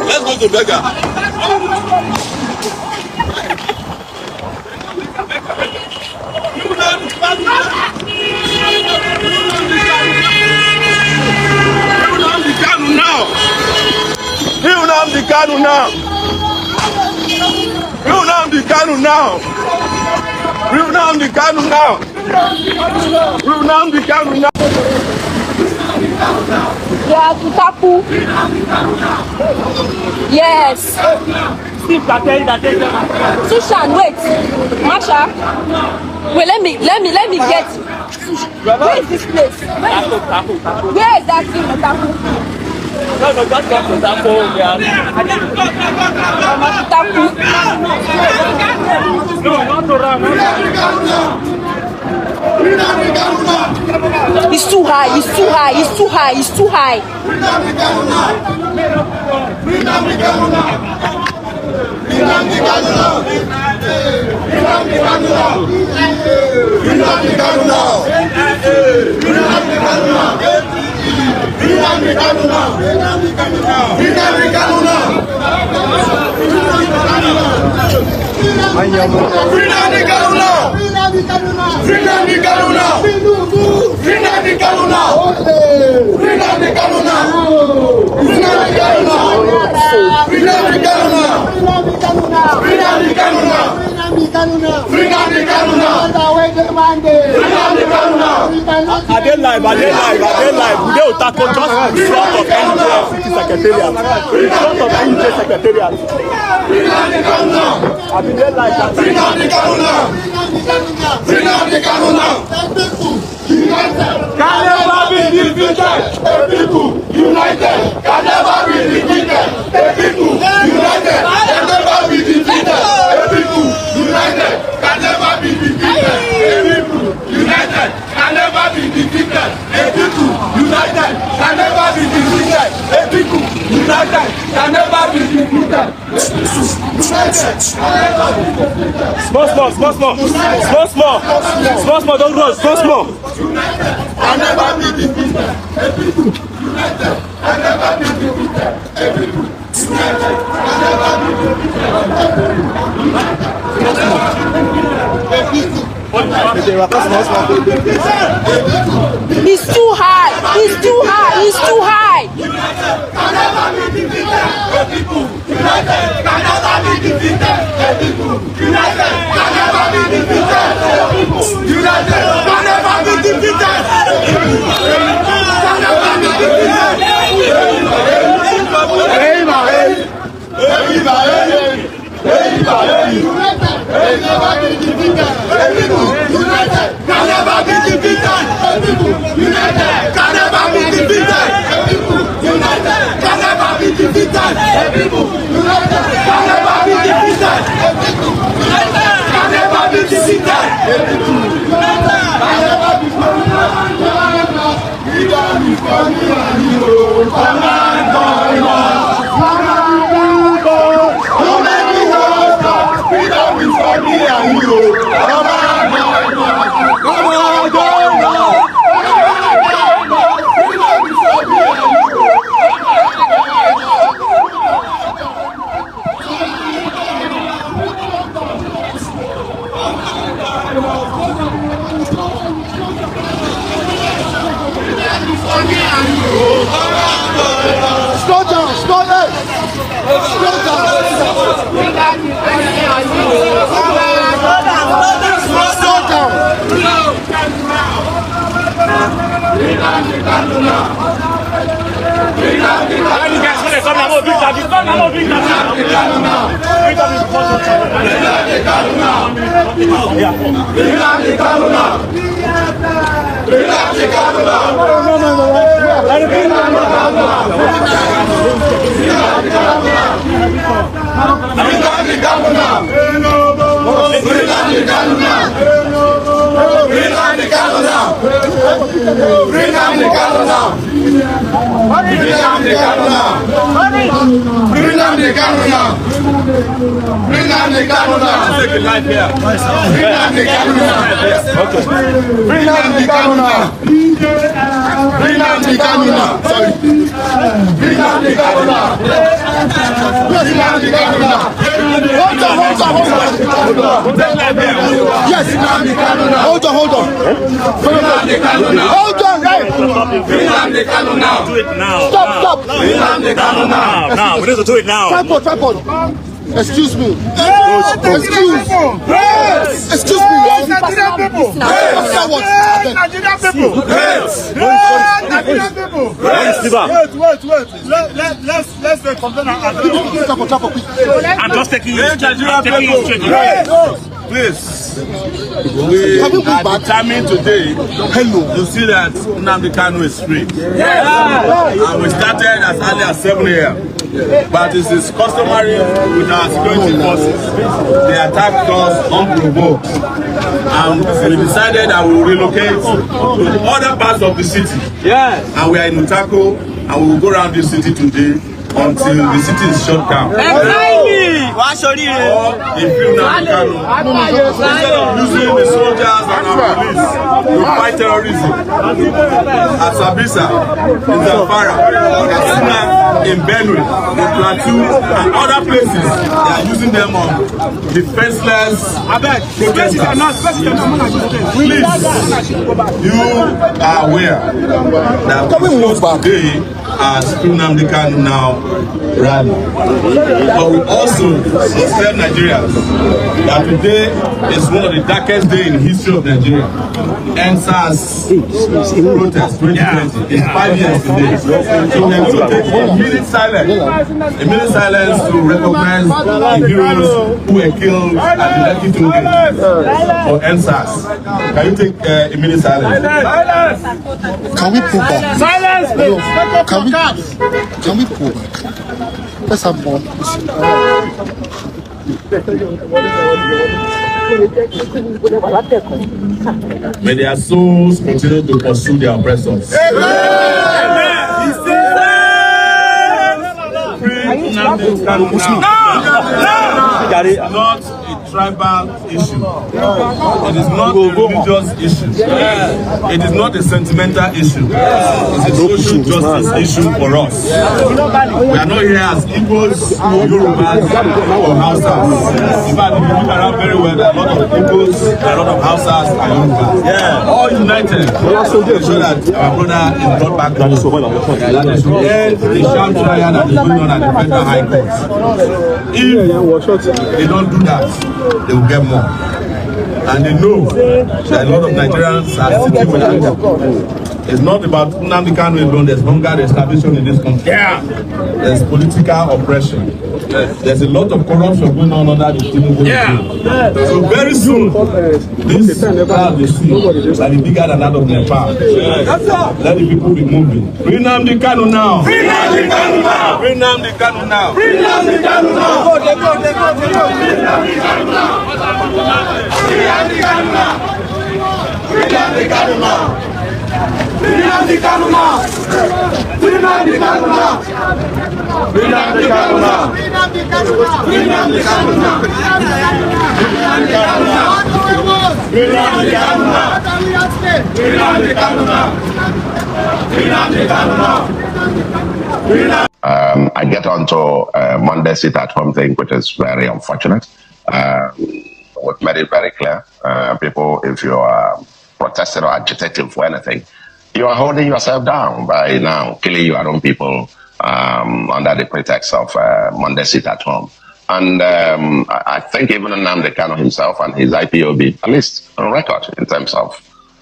Let's go to Beggar. Kanu now. Yeah, to tapu. Yes. Sushan, wait. Masha. Wait, let me get. Where is this place? Where is that thing? Tapu. No, just come to Tapu. Tapu. No, not to run. It's too high. I didn't lie. We don't tackle just in front of NJ Secretariat. In front of NJ Secretariat. I didn't lie that Can never be defeated. The people united can never be defeated. The people united can never be defeated. The people united can never be defeated. The people united can never be defeated. The people united can never be defeated. The people united can never be defeated. Small, don't rush, small. Can never be defeated. United can never be defeated. United can never be defeated. It's too high. United can never be defeated. United can never be defeated. United can never be defeated. United can never be defeated. Come on, Do it now. Stop. Now. We need to do it now. Tripod. Excuse me. Excuse me. Nigerian people. Nigerian people. Let's complain. I'm just taking you. Please, we are determined today to see that Nnamdi Kanu is free. And we started as early as 7 a.m. But it is customary with our security forces. They attacked us unprovoked. And we decided that we will relocate to other parts of the city. And we are in Utako, and we will go around the city today until the city is shut down. Instead of using the soldiers and our police to fight terrorism, at Sabisa, in Zamfara, in Benue, in Plateau, and other places, they are using them on defenseless protesters. Please, you are aware that we close today as Nnamdi Kanu now rally. But we also tell Nigerians that today is one of the darkest days in the history of Nigeria. NSAS protest 2020 is 5 years today. So we are going to take a minute silence to recognize the heroes who were killed at the Lekki toll gate for NSAS. Can you take a minute silence? Can we pull back? Silence, please. Can we pull back? Let's have more. May their souls continue to pursue their oppressors. It is not a tribal issue. It is not a religious issue. It is not a sentimental issue. It's a social justice issue for us. We are not here as Igbos, Yorubas, or Hausas. In fact, if you look around very well, there are a lot of Igbos, there are a lot of Hausas and Yorubas. All united to ensure that our brother is brought back home. The sham trial that is going on at the Federal High Court. If they don't do that, they will get more. And they know that a lot of Nigerians are sitting with anger. It's not about Nnamdi Kanu alone. There's hunger, there's starvation in this country. There's political oppression. There's a lot of corruption going on under the Tinubu. So very soon, this crowd they see will be bigger than that of Nepal. Let the people be moving. Free Nnamdi Kanu now. Free Nnamdi Kanu now. Free Nnamdi Kanu now. Free Nnamdi Kanu now. Free Nnamdi Kanu now. Free Nnamdi Kanu now. Free Nnamdi Kanu now. Free Nnamdi Kanu now. Free Nnamdi Kanu now. Free Nnamdi Kanu now. Free Nnamdi Kanu now. Free Nnamdi Kanu now. Free Nnamdi Kanu now. Free Nnamdi Kanu now. Free Nnamdi Kanu now. I get onto Monday sit at home thing, which is very unfortunate. We've made it very clear. People, if you are protesting or agitating for anything, you are holding yourself down by now killing your own people under the pretext of Monday sit at home. And I think even Nnamdi Kanu himself and his IPOB, at least on record in terms of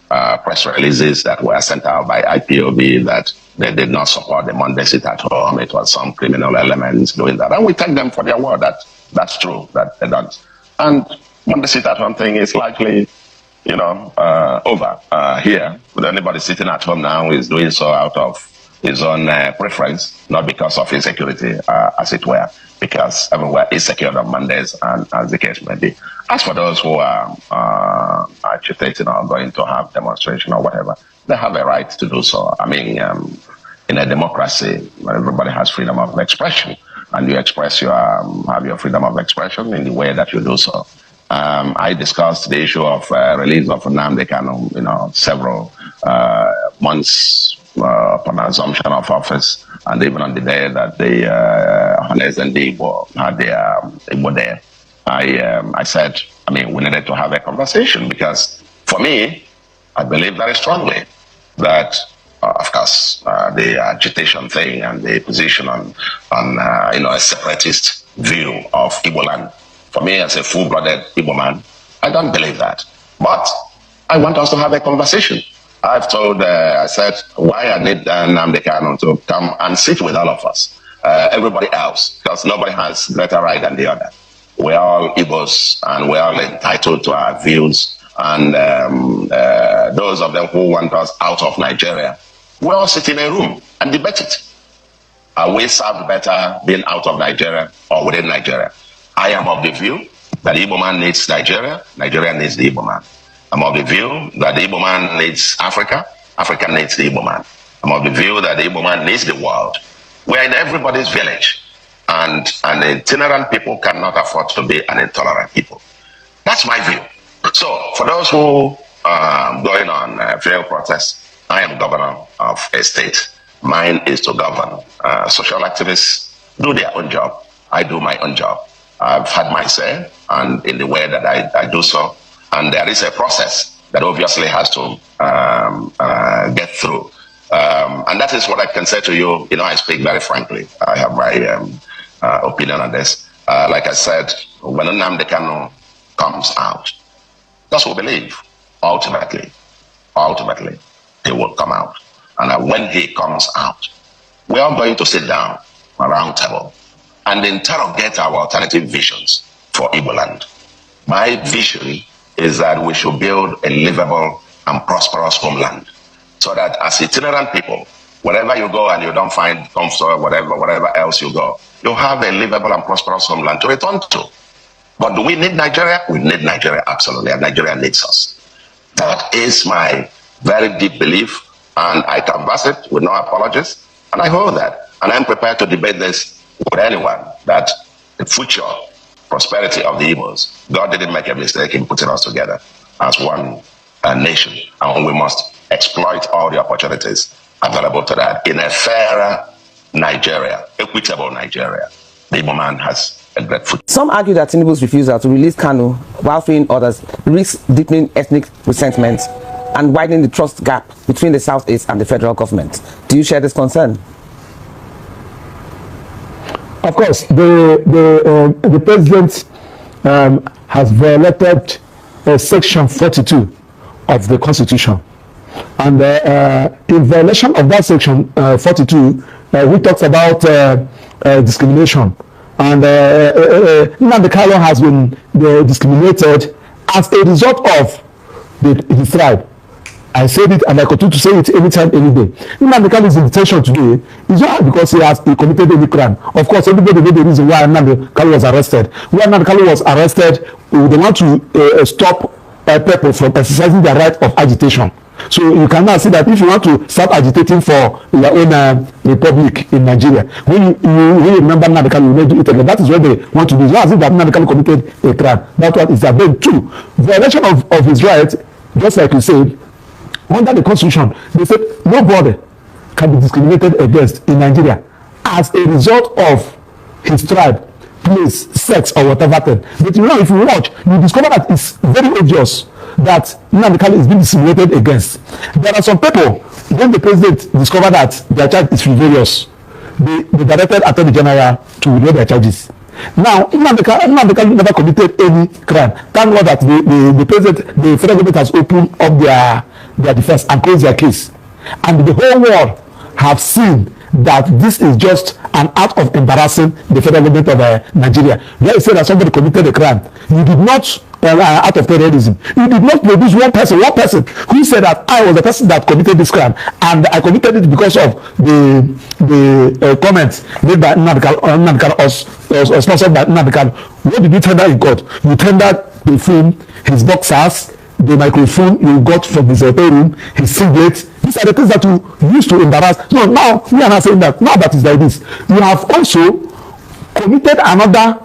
press releases that were sent out by IPOB, that they did not support the Monday sit at home. It was some criminal elements doing that. And we take them for their word that that's true, that they don't. And Monday sit at home thing is likely, over here. With anybody sitting at home now is doing so out of his own preference, not because of insecurity, as it were, because everywhere is secured on Mondays, and as the case may be. As for those who are agitating or going to have demonstration or whatever, they have a right to do so. I mean, in a democracy, everybody has freedom of expression, and you express have your freedom of expression in the way that you do so. I discussed the issue of release of Nnamdi Kanu, several months upon assumption of office, and even on the day that the Hanes and the Igbo had their Igbo there, I said, we needed to have a conversation, because for me, I believe very strongly that, of course, the agitation thing and the position on a separatist view of Igbo land, for me as a full-blooded Igbo man, I don't believe that. But I want us to have a conversation. I've told, I said, why I need Nnamdi Kanu to come and sit with all of us, everybody else, because nobody has greater right than the other. We're all Igbos, and we're all entitled to our views. And those of them who want us out of Nigeria, we all sit in a room and debate it. Are we served better being out of Nigeria or within Nigeria? I am of the view that the Igbo man needs Nigeria, Nigeria needs the Igbo man. I'm of the view that the Igbo man needs Africa, Africa needs the Igbo man. I'm of the view that the Igbo man needs the world. We're in everybody's village, and itinerant people cannot afford to be an intolerant people. That's my view. So, for those who are going on field protests, I am governor of a state. Mine is to govern. Social activists do their own job. I do my own job. I've had my say, and in the way that I do so, and there is a process that obviously has to get through. And that is what I can say to you. I speak very frankly. I have my opinion on this. Like I said, when Nnamdi Kanu comes out, that's what we believe. Ultimately, he will come out. And when he comes out, we are going to sit down around table and interrogate our alternative visions for Igbo land. My vision is that we should build a livable and prosperous homeland, so that as itinerant people, wherever you go and you don't find comfort, whatever else you go, you have a livable and prosperous homeland to return to. But do we need Nigeria? We need Nigeria, absolutely, and Nigeria needs us. That is my very deep belief, and I canvass it with no apologies, and I hold that. And I'm prepared to debate this with anyone, that the future prosperity of the Igbos, God didn't make a mistake in putting us together as one nation, and we must exploit all the opportunities available to that in a fairer Nigeria, equitable Nigeria. The Igbo man has a great future. Some argue that Tinubu's refusal to release Kanu while freeing others risks deepening ethnic resentment and widening the trust gap between the Southeast and the federal government. Do you share this concern? Of course, the president has violated Section 42 of the Constitution, and in violation of that Section 42, we talked about discrimination, and Nnamdi Kanu has been discriminated as a result of his tribe. I said it, and I continue to say it anytime, any day. Nnamdi Kanu is in detention today. It's not because he committed any crime. Of course, everybody knows the reason why Nnamdi Kanu was arrested. When Nnamdi Kanu was arrested, they want to stop people from exercising their right of agitation. So you cannot see that if you want to start agitating for your own republic in Nigeria, when you remember Nnamdi Kanu, you may do it again. That is what they want to do. It's not as if that Nnamdi Kanu committed a crime. That's what is that. Then two, violation of his rights, just like you said, under the Constitution, they said nobody can be discriminated against in Nigeria as a result of his tribe, place, sex, or whatever thing. But if you watch, you discover that it's very obvious that Nnamdi Kanu is being discriminated against. There are some people, when the president discovered that their child is frivolous, they directed Attorney General to withdraw their charges. Now, Nnamdi Kanu never committed any crime. Thank God that the president, the federal government has opened up their defense and closed their case. And the whole world have seen that this is just an act of embarrassing the federal government of Nigeria. Where you say that somebody committed a crime, you did not, out of terrorism, you did not produce one person who said that I was the person that committed this crime, and I committed it because of the comments made by Nnamdi Kanu or sponsored by Nnamdi Kanu. What did you tender in court? You tendered the phone, his boxers, the microphone you got from his hotel room, his singlet. These are the things that you used to embarrass. So now we are not saying that. Now that is like this. You have also committed another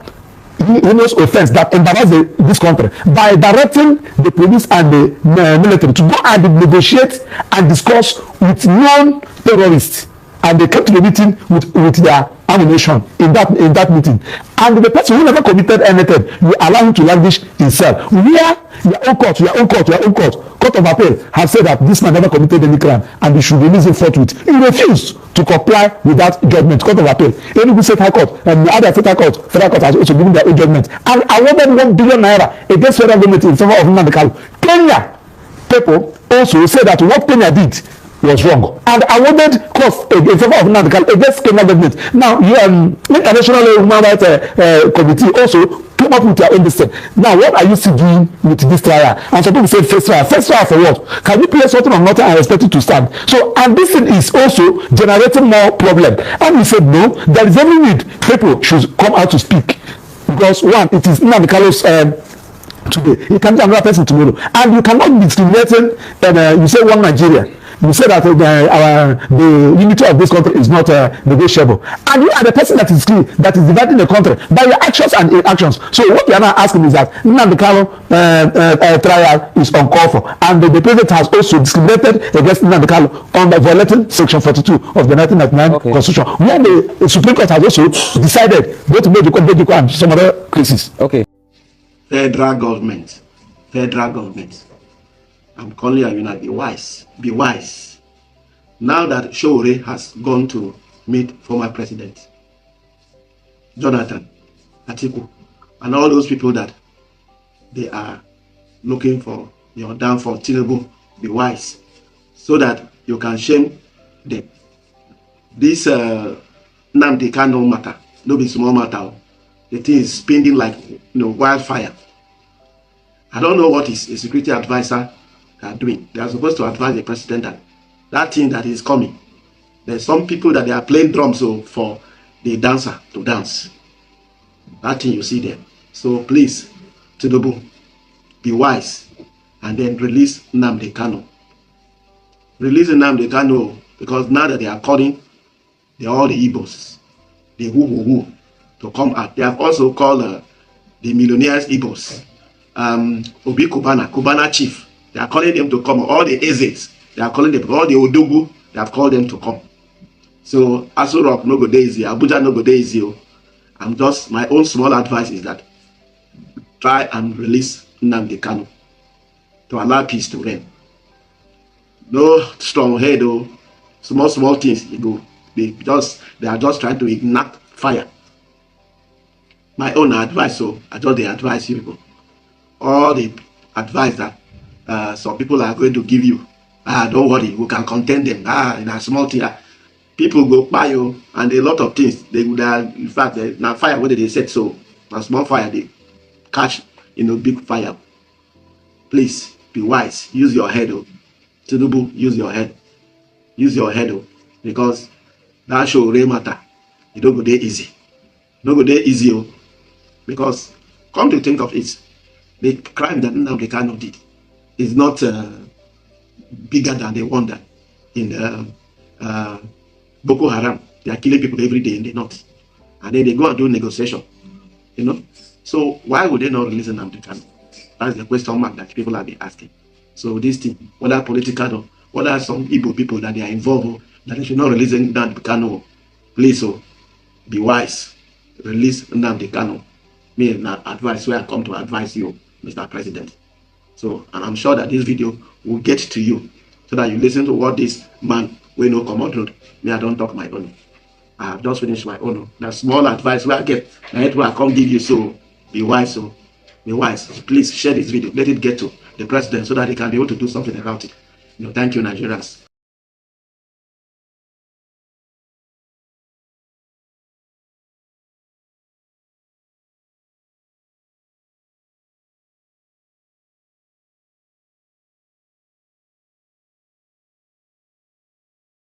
heinous offense that embarrassed this country by directing the police and the military to go and negotiate and discuss with non-terrorists, and they came to the meeting with their ammunition in that meeting, and the person who never committed anything, you allow him to languish himself. Where your own court of appeal have said that this man never committed any crime and you should release him forthwith. He refused to comply with that judgment. Court of appeal, Enugu State High Court, and the other federal court has also given their own judgment and awarded 1 billion naira against federal government in favor of Nnamdi Kanu. Kenya people also said that what Kenya did was wrong and awarded cost in favor of Nnamdi Kanu against Kenya government. Now, International Human Rights Committee also came up with their own decision. Now, what are you still doing with this trial? And some people say first trial. First trial for what? Can you play something on nothing and expect it to stand? So, and this thing is also generating more problem. And we said no, there is every need people should come out to speak, because one, it is Nnamdi Kanu's today. He can be another person tomorrow, and you cannot be discriminating. And you say one Nigeria. You say that the unity of this country is not negotiable, and you are the person that is dividing the country by your actions and inactions. So what we are now asking is that Nnamdi Kanu trial is uncalled for, and the president has also discriminated against Nnamdi Kanu on violating Section 42 of the 1999 Constitution, where the Supreme Court has also decided both Mexico and some other cases. Okay. Federal government. I'm calling you now, be wise. Be wise. Now that Sowore has gone to meet former President Jonathan, Atiku, and all those people that they are looking for your downfall, Tinubu, be wise, so that you can shame them. This Nnamdi Kanu matter, no be small matter. The thing is spinning like wildfire. I don't know what is a security advisor are doing. They are supposed to advise the president that thing that is coming. There's some people that they are playing drums for the dancer to dance. That thing you see there. So please, Tinubu, be wise and then release Nnamdi Kanu. Release Nnamdi Kanu, because now that they are calling all the Igbos, the who to come out. They have also called the millionaires Igbos, Obi Kubana chief. They are calling them to come. All the Ezes, they are calling them. All the Odogu, they have called them to come. So Aso Rock no go dey easy, Abuja no go dey easy. I'm just, my own small advice is that try and release Nnamdi Kanu to allow peace to reign. No strong head though. Small things you go. They are just trying to ignite fire. My own advice, so I just advise you people. All the advice that some people are going to give you, don't worry, we can contain them. In a small thing, people go buy you, and a lot of things. In fact, now fire, what did they say? So, a small fire, they catch, big fire. Please be wise. Use your head, Tinubu. Use your head. Because that Sowore matter. You don't go there easy. Because come to think of it, the crime that Nnamdi Kanu did is not bigger than the one that in Boko Haram. They are killing people every day in the north, and then they go and do negotiation. So why would they not release Nnamdi Kanu? That's the question mark that people have been asking. So this thing, whether political or whether some Igbo people that they are involved, that they should not release Nnamdi Kanu. Please, be wise. Release Nnamdi Kanu. Me na advice where I come to advise you, Mr. President. So, and I'm sure that this video will get to you, so that you listen to what this man will know come out road. Me, I don't talk my own. I have just finished my own. That small advice I get. I come give you, so be wise, so be wise. Please share this video. Let it get to the president so that he can be able to do something about it. Thank you, Nigerians.